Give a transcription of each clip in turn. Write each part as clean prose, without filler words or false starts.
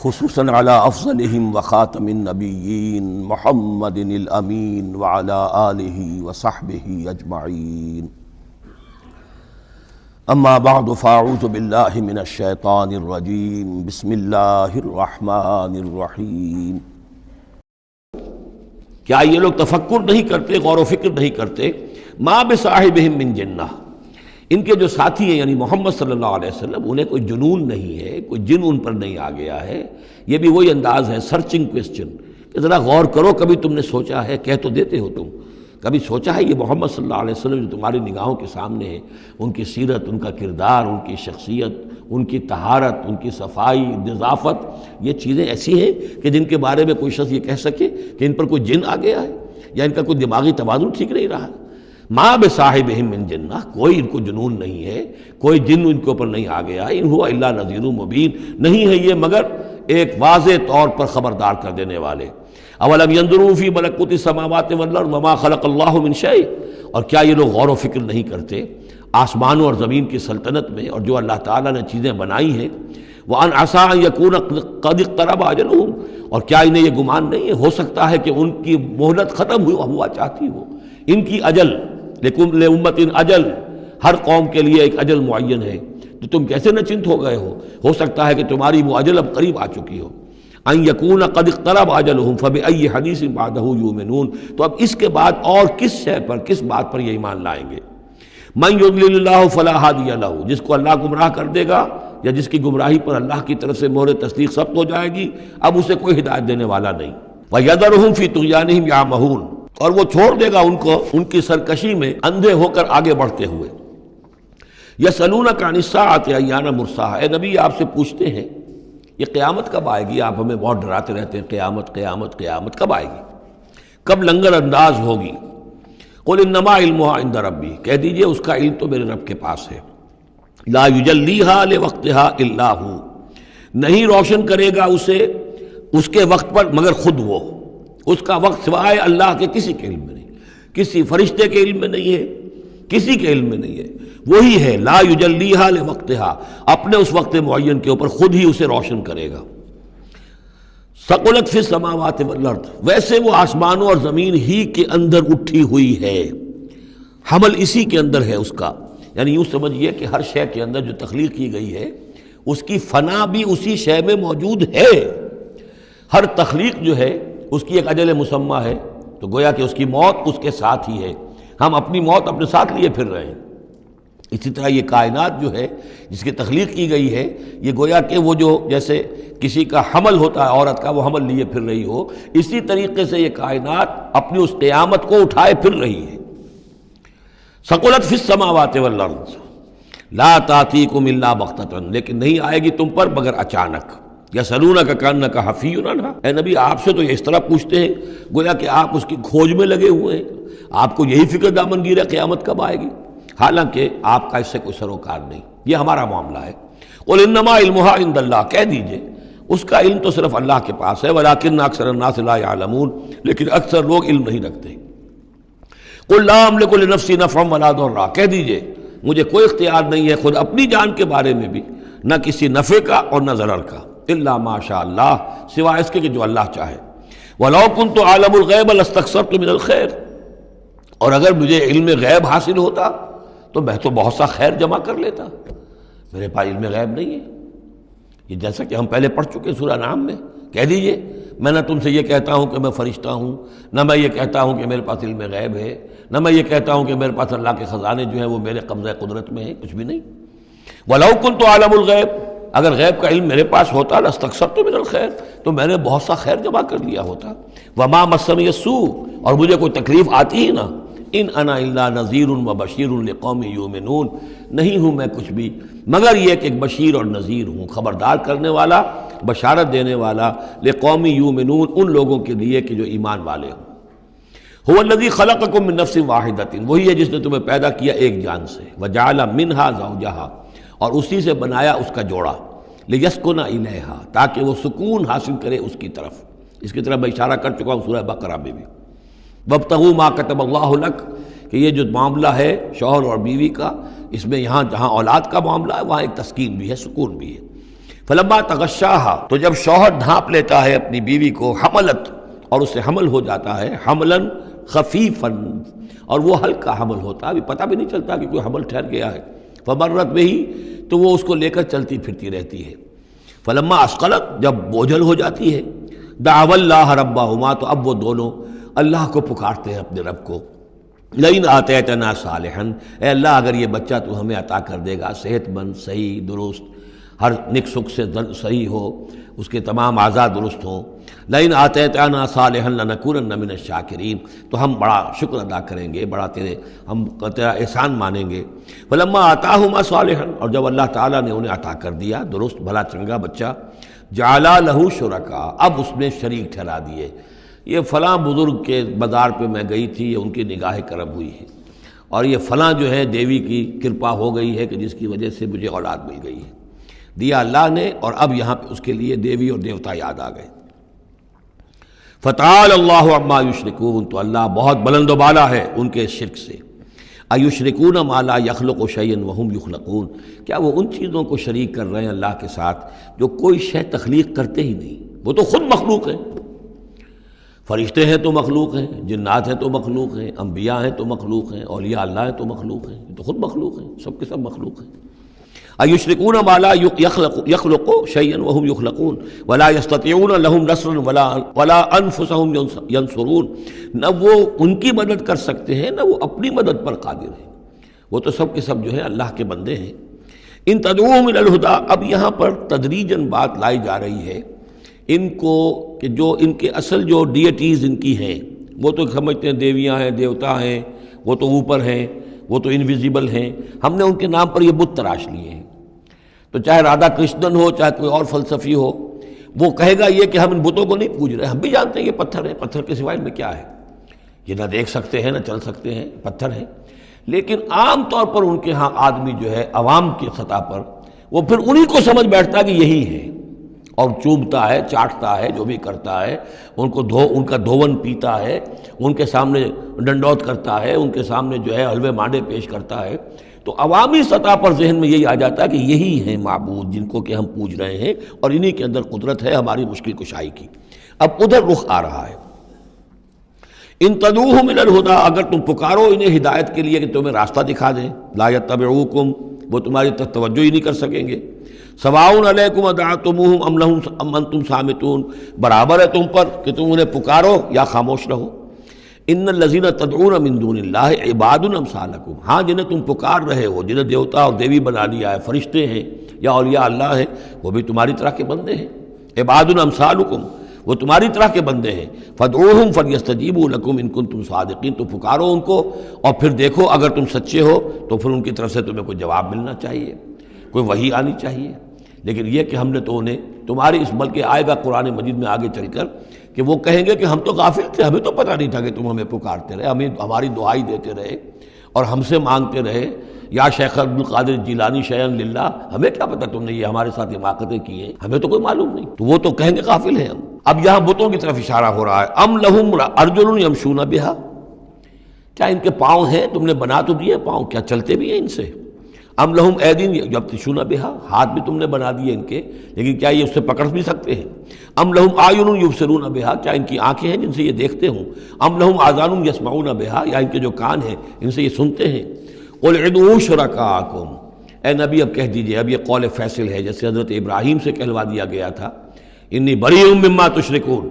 خصوصاً علی افضلہم وخاتم النبیین محمد الامین وعلی آلہ وصحبہ اجمعین اما بعد فاعوذ باللہ من الشیطان الرجیم بسم اللہ الرحمن الرحیم۔ کیا یہ لوگ تفکر نہیں کرتے، غور و فکر نہیں کرتے؟ ما بصاحبہم من جنہ، ان کے جو ساتھی ہیں یعنی محمد صلی اللہ علیہ وسلم، انہیں کوئی جنون نہیں ہے، کوئی جن ان پر نہیں آ گیا ہے۔ یہ بھی وہی انداز ہے سرچنگ کویسچن کہ ذرا غور کرو، کبھی تم نے سوچا ہے؟ کہہ تو دیتے ہو تم، کبھی سوچا ہے یہ محمد صلی اللہ علیہ وسلم جو تمہاری نگاہوں کے سامنے ہے، ان کی سیرت، ان کا کردار، ان کی شخصیت، ان کی طہارت، ان کی صفائی، نظافت، یہ چیزیں ایسی ہیں کہ جن کے بارے میں کوئی شخص یہ کہہ سکے کہ ان پر کوئی جن آ گیا ہے یا ان کا کوئی دماغی توازن ٹھیک نہیں رہا؟ ما بصاحبہم من جنہ، کوئی ان کو جنون نہیں ہے، کوئی جن ان کے اوپر نہیں آ گیا۔ ان ہوا الا نذیر مبین، نہیں ہے یہ مگر ایک واضح طور پر خبردار کر دینے والے۔ اولم ينظروا فی ملکوت السماوات والارض وما خلق اللہ من شیء، اور کیا یہ لوگ غور و فکر نہیں کرتے آسمانوں اور زمین کی سلطنت میں اور جو اللہ تعالیٰ نے چیزیں بنائی ہیں؟ وَأَنْ عَسَىٰ أَنْ يَكُونَ قَدِ اقْتَرَبَ أَجَلُهُمْ، اور کیا انہیں یہ گمان نہیں ہے، ہو سکتا ہے کہ ان کی مہلت ختم ہوا چاہتی ہو، ان کی اجل، لِكُلِّ أُمَّةٍ اجل، ہر قوم کے لیے ایک اجل معین ہے، تو تم کیسے نچنت ہو گئے ہو سکتا ہے کہ تمہاری وہ اجل اب قریب آ چکی ہو۔ ان یکون قد اقترب اجلہم فبأی حدیث بعدہ یؤمنون، تو اب اس کے بعد اور کس شے پر، کس بات پر یہ ایمان لائیں گے؟ من یضلل اللہ فلا ہادی لہ، جس کو اللہ گمراہ کر دے گا یا جس کی گمراہی پر اللہ کی طرف سے مہر تصدیق ثبت ہو جائے گی، اب اسے کوئی ہدایت دینے والا نہیں۔ وَيَذَرُهُمْ فِي طُغْيَانِهِمْ يَعْمَهُونَ، اور وہ چھوڑ دے گا ان کو ان کی سرکشی میں اندھے ہو کر آگے بڑھتے ہوئے۔ یسألونک عن الساعۃ ایان مرساہا، اے نبی آپ سے پوچھتے ہیں یہ قیامت کب آئے گی؟ آپ ہمیں بہت ڈراتے رہتے ہیں قیامت قیامت قیامت، کب آئے گی؟ کب لنگر انداز ہوگی؟ قل انما علمها عند ربی، کہہ دیجئے اس کا علم تو میرے رب کے پاس ہے۔ لا یجلیها لوقتها الا هو، نہیں روشن کرے گا اسے اس کے وقت پر مگر خود وہ، اس کا وقت سوائے اللہ کے کسی کے علم میں نہیں، کسی فرشتے کے علم میں نہیں ہے، کسی کے علم میں نہیں ہے، وہی ہے لا یجلیہا لوقتہا، اپنے اس وقت معین کے اوپر خود ہی اسے روشن کرے گا۔ ثقلت فی السماوات والارض، ویسے وہ آسمانوں اور زمین ہی کے اندر اٹھی ہوئی ہے، حمل اسی کے اندر ہے اس کا، یعنی یوں سمجھیے کہ ہر شے کے اندر جو تخلیق کی گئی ہے اس کی فنا بھی اسی شے میں موجود ہے۔ ہر تخلیق جو ہے اس کی ایک اجل مسمى ہے، تو گویا کہ اس کی موت اس کے ساتھ ہی ہے، ہم اپنی موت اپنے ساتھ لیے پھر رہے ہیں۔ اسی طرح یہ کائنات جو ہے جس کی تخلیق کی گئی ہے، یہ گویا کہ وہ جو جیسے کسی کا حمل ہوتا ہے عورت کا، وہ حمل لیے پھر رہی ہو، اسی طریقے سے یہ کائنات اپنی اس قیامت کو اٹھائے پھر رہی ہے۔ ثقلت فی السماوات والارض لا تأتیکم الا بغتۃ، لیکن نہیں آئے گی تم پر مگر اچانک۔ یسألونک کأنک حفی عنہا، اے نبی آپ سے تو یہ اس طرح پوچھتے ہیں گویا کہ آپ اس کی کھوج میں لگے ہوئے ہیں، آپ کو یہی فکر دامنگیر ہے قیامت کب آئے گی، حالانکہ آپ کا اس سے کوئی سروکار نہیں، یہ ہمارا معاملہ ہے۔ قل انما علمها عند اللہ، کہہ دیجئے اس کا علم تو صرف اللہ کے پاس ہے، ولکن اکثر الناس لا يعلمون، لیکن اکثر لوگ علم نہیں رکھتے۔ قل لا املک لنفسی نفعا ولا ضرا، کہہ دیجئے مجھے کوئی اختیار نہیں ہے خود اپنی جان کے بارے میں بھی، نہ کسی نفع کا اور نہ ضرر کا، الا ما شاء اللہ، سوائے اس کے کہ جو اللہ چاہے۔ ولو كنت اعلم الغیب لاستكثرت من الخیر، اور اگر مجھے علم غیب حاصل ہوتا تو میں تو بہت سا خیر جمع کر لیتا، میرے پاس علم غیب نہیں ہے۔ یہ جیسا کہ ہم پہلے پڑھ چکے سورہ نعم میں، کہہ دیجئے میں نہ تم سے یہ کہتا ہوں کہ میں فرشتہ ہوں، نہ میں یہ کہتا ہوں کہ میرے پاس علم غیب ہے، نہ میں یہ کہتا ہوں کہ میرے پاس اللہ کے خزانے جو ہیں وہ میرے قبضہ قدرت میں ہیں، کچھ بھی نہیں۔ وَلَوْ كُنْتُ أَعْلَمُ الْغَيْبَ، اگر غیب کا علم میرے پاس ہوتا لَاسْتَكْثَرْتُ مِنَ الْخَيْرِ، تو میں نے بہت سا خیر جمع کر لیا ہوتا۔ وَمَا مَسَّنِيَ السُّوءُ، اور مجھے کوئی تکلیف آتی ہی نہ۔ ان انا الا نذیر وبشیر لقوم یؤمنون، نہیں ہوں میں کچھ بھی مگر یہ کہ ایک بشیر اور نذیر ہوں، خبردار کرنے والا، بشارت دینے والا، لقوم یؤمنون، ان لوگوں کے لیے کہ جو ایمان والے ہوں۔ هو الذی خلقکم من نفس واحدۃ، وہی ہے جس نے تمہیں پیدا کیا ایک جان سے، وجعل منها زوجها، اور اسی سے بنایا اس کا جوڑا، لیسکن الیہا، تاکہ وہ سکون حاصل کرے اس کی طرف۔ اس کی طرف میں اشارہ کر چکا ہوں سورہ بقرہ میں بھی، وابتغوا ما کتب اللہ لک، کہ یہ جو معاملہ ہے شوہر اور بیوی کا، اس میں یہاں جہاں اولاد کا معاملہ ہے وہاں ایک تسکین بھی ہے، سکون بھی ہے۔ فلما تغشاہا، تو جب شوہر ڈھانپ لیتا ہے اپنی بیوی کو، حملت، اور اسے حمل ہو جاتا ہے، حملاً خفیفاً، اور وہ ہلکا حمل ہوتا ہے، ابھی پتہ بھی نہیں چلتا کہ کوئی حمل ٹھہر گیا ہے، فمرت بہی، تو وہ اس کو لے کر چلتی پھرتی رہتی ہے، فلما اسقلت، جب بوجھل ہو جاتی ہے، دعوا اللہ ربہما، تو اب وہ دونوں اللہ کو پکارتے ہیں، اپنے رب کو، لئن آتیتنا صالحا، اے اللہ اگر یہ بچہ تو ہمیں عطا کر دے گا صحت مند، صحیح، درست، ہر نک سکھ سے صحیح ہو، اس کے تمام اعضاء درست ہوں، لئن آتیتنا صالحا لنکونن من الشاکرین، تو ہم بڑا شکر ادا کریں گے، بڑا ہم تیرا احسان مانیں گے، فلما آتاہما صالحا، اور جب اللہ تعالیٰ نے انہیں عطا کر دیا درست بھلا چنگا بچہ، جعلا لہ شرکاء، اب اس میں شریک ٹھہرا دیے، یہ فلاں بزرگ کے مزار پہ میں گئی تھی، یہ ان کی نگاہ کرم ہوئی ہے، اور یہ فلاں جو ہے دیوی کی کرپا ہو گئی ہے کہ جس کی وجہ سے مجھے اولاد مل گئی ہے، دیا اللہ نے، اور اب یہاں پہ اس کے لیے دیوی اور دیوتا یاد آ گئے۔ فتعالی اللہ عما یشرکون، تو اللہ بہت بلند و بالا ہے ان کے شرک سے، ایشرکون ما لا یخلق شیئا وہم یخلقون، کیا وہ ان چیزوں کو شریک کر رہے ہیں اللہ کے ساتھ جو کوئی شے تخلیق کرتے ہی نہیں، وہ تو خود مخلوق ہیں، فرشتے ہیں تو مخلوق ہیں، جنات ہیں تو مخلوق ہیں، انبیاء ہیں تو مخلوق ہیں، اولیاء اللہ ہیں تو مخلوق ہیں، یہ تو خود مخلوق ہیں، سب کے سب مخلوق ہیں۔ ایشرکون ما لا یخلق شیئا وہم یخلقون ولا یستطیعون لہم نصرا ولا انفسہم ینصرون، نہ وہ ان کی مدد کر سکتے ہیں، نہ وہ اپنی مدد پر قادر ہیں، وہ تو سب کے سب جو ہے اللہ کے بندے ہیں۔ ان تدعوہم الی الہدی، اب یہاں پر تدریجاً بات لائی جا رہی ہے ان کو کہ جو ان کے اصل جو ڈیٹیز ان کی ہیں، وہ تو سمجھتے ہیں دیویاں ہیں، دیوتا ہیں، وہ تو اوپر ہیں، وہ تو انویزیبل ہیں، ہم نے ان کے نام پر یہ بت تراش لیے ہیں، تو چاہے رادھا کرشنن ہو، چاہے کوئی اور فلسفی ہو، وہ کہے گا یہ کہ ہم ان بتوں کو نہیں پوج رہے، ہم بھی جانتے ہیں یہ پتھر ہے، پتھر کے سوائے ان میں کیا ہے، یہ نہ دیکھ سکتے ہیں نہ چل سکتے ہیں، پتھر ہیں، لیکن عام طور پر ان کے ہاں آدمی جو ہے عوام کی سطح پر وہ پھر انہی کو سمجھ بیٹھتا کہ یہی ہے، اور چومتا ہے، چاٹتا ہے، جو بھی کرتا ہے، ان کا دھون پیتا ہے، ان کے سامنے ڈنڈوت کرتا ہے، ان کے سامنے جو ہے حلوے مانڈے پیش کرتا ہے، تو عوامی سطح پر ذہن میں یہی آ جاتا ہے کہ یہی ہیں معبود جن کو کہ ہم پوج رہے ہیں، اور انہی کے اندر قدرت ہے ہماری مشکل کشائی کی۔ اب ادھر رخ آ رہا ہے، ان تدعوہم الی الہدی، اگر تم پکارو انہیں ہدایت کے لیے کہ تمہیں راستہ دکھا دیں، لا یتبعوکم، وہ تمہاری طرف توجہ ہی نہیں کر سکیں گے، سواء علیکم ادعوتموہم ام انتم صامتون، برابر ہے تم پر کہ تم انہیں پکارو یا خاموش رہو، ان الذین تدعون من دون اللہ عباد امثالکم، ہاں جنہیں تم پکار رہے ہو، جنہیں دیوتا اور دیوی بنا لیا ہے، فرشتے ہیں یا اولیاء اللہ ہیں، وہ بھی تمہاری طرح کے بندے ہیں، عباد امثالکم، وہ تمہاری طرح کے بندے ہیں، فادعوہم فلیستجیبوا لکم ان کنتم صادقین، تو پکارو ان کو اور پھر دیکھو اگر تم سچے ہو تو پھر ان کی طرف سے تمہیں کوئی جواب ملنا چاہیے، کوئی وحی آنی چاہیے، لیکن یہ کہ ہم نے تو انہیں تمہاری اس، بلکہ آئے گا قرآن مجید میں آگے چل کر کہ وہ کہیں گے کہ ہم تو غافل تھے، ہمیں تو پتہ نہیں تھا کہ تم ہمیں پکارتے رہے، ہمیں ہماری دعائی دیتے رہے اور ہم سے مانگتے رہے، یا شیخ عبد القادر جیلانی شیئا للہ، ہمیں کیا پتہ تم نے یہ ہمارے ساتھ حماقتیں کی ہیں، ہمیں تو کوئی معلوم نہیں، تو وہ تو کہیں گے غافل ہیں ہم۔ اب یہاں بتوں کی طرف اشارہ ہو رہا ہے، ام لہم ارجل یمشون بہا، کیا ان کے پاؤں ہیں، تم نے بنا تو دیے پاؤں، کیا چلتے بھی ہیں ان سے، ام لہم ایدین یبطشون بہا، ہاتھ بھی تم نے بنا دیے ان کے، لیکن کیا یہ اس سے پکڑ بھی سکتے ہیں، ام لہم اعین یبصرون بہا، کیا ان کی آنکھیں ہیں جن سے یہ دیکھتے ہوں، ام لہم آذان یسمعون بہا، یا ان کے جو کان ہیں ان سے یہ سنتے ہیں، قل ادعوا شرکاءکم، اے نبی اب کہہ دیجئے، اب یہ قول فیصل ہے، جیسے حضرت ابراہیم سے کہلوا دیا گیا تھا، انی بریء مما تشرکون،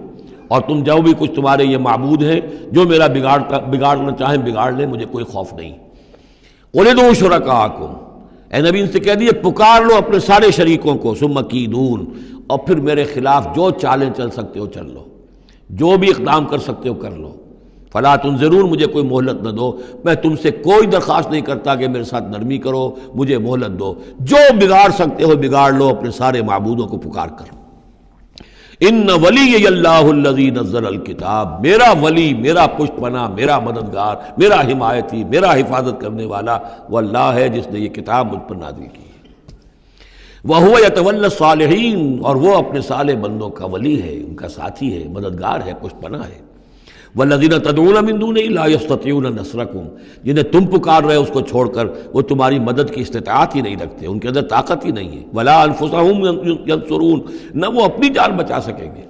اور تم جو بھی کچھ تمہارے یہ معبود ہیں جو میرا بگاڑنا چاہیں بگاڑ لیں، مجھے کوئی خوف نہیں، قل ادعوا شرکاءکم، اے نبی ان سے کہہ دیے پکار لو اپنے سارے شریکوں کو، ثم کیدون، اور پھر میرے خلاف جو چالیں چل سکتے ہو چل لو، جو بھی اقدام کر سکتے ہو کر لو، فلا تنظرون، مجھے کوئی مہلت نہ دو، میں تم سے کوئی درخواست نہیں کرتا کہ میرے ساتھ نرمی کرو، مجھے مہلت دو، جو بگاڑ سکتے ہو بگاڑ لو اپنے سارے معبودوں کو پکار کر۔ ان ولی اللہ الذی نزل الکتاب، میرا ولی، میرا پشت پناہ، میرا مددگار، میرا حمایتی، میرا حفاظت کرنے والا وہ اللہ ہے جس نے یہ کتاب مجھ پر نازل کی ہے، وَهُوَ يَتَوَلَّى الصَّالِحِينَ، اور وہ اپنے صالح بندوں کا ولی ہے، ان کا ساتھی ہے، مددگار ہے، پشت پناہ ہے، والذین تدعون من دونہ لا یستطیعون نصرکم، جنہیں تم پکار رہے اس کو چھوڑ کر وہ تمہاری مدد کی استطاعت ہی نہیں رکھتے، ان کے اندر طاقت ہی نہیں ہے، ولا انفسہم ینصرون، نہ وہ اپنی جان بچا سکیں گے۔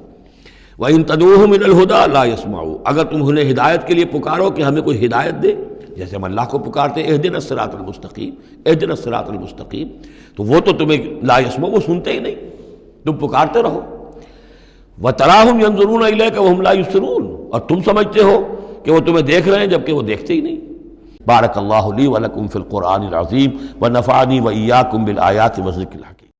وَإِن تَدْعُوهُمْ إِلَى الْهُدَىٰ لَا يَسْمَعُوا، اگر تم انہیں ہدایت کے لیے پکارو کہ ہمیں کوئی ہدایت دے، جیسے ہم اللہ کو پکارتے ہیں اہدنا الصراط المستقیم اہدنا الصراط المستقیم، تو وہ تو تمہیں لا يسمعوا، وہ سنتے ہی نہیں، تم پکارتے رہو۔ وَتَرَاهُمْ يَنظُرُونَ إِلَيْكَ وَهُمْ لَا يُبْصِرُونَ، اور تم سمجھتے ہو کہ وہ تمہیں دیکھ رہے ہیں جبکہ وہ دیکھتے ہی نہیں۔ بارک اللہ لی ولکم فی القرآن العظیم ونفعنی وإیاکم بالآیات والذکر الحکیم۔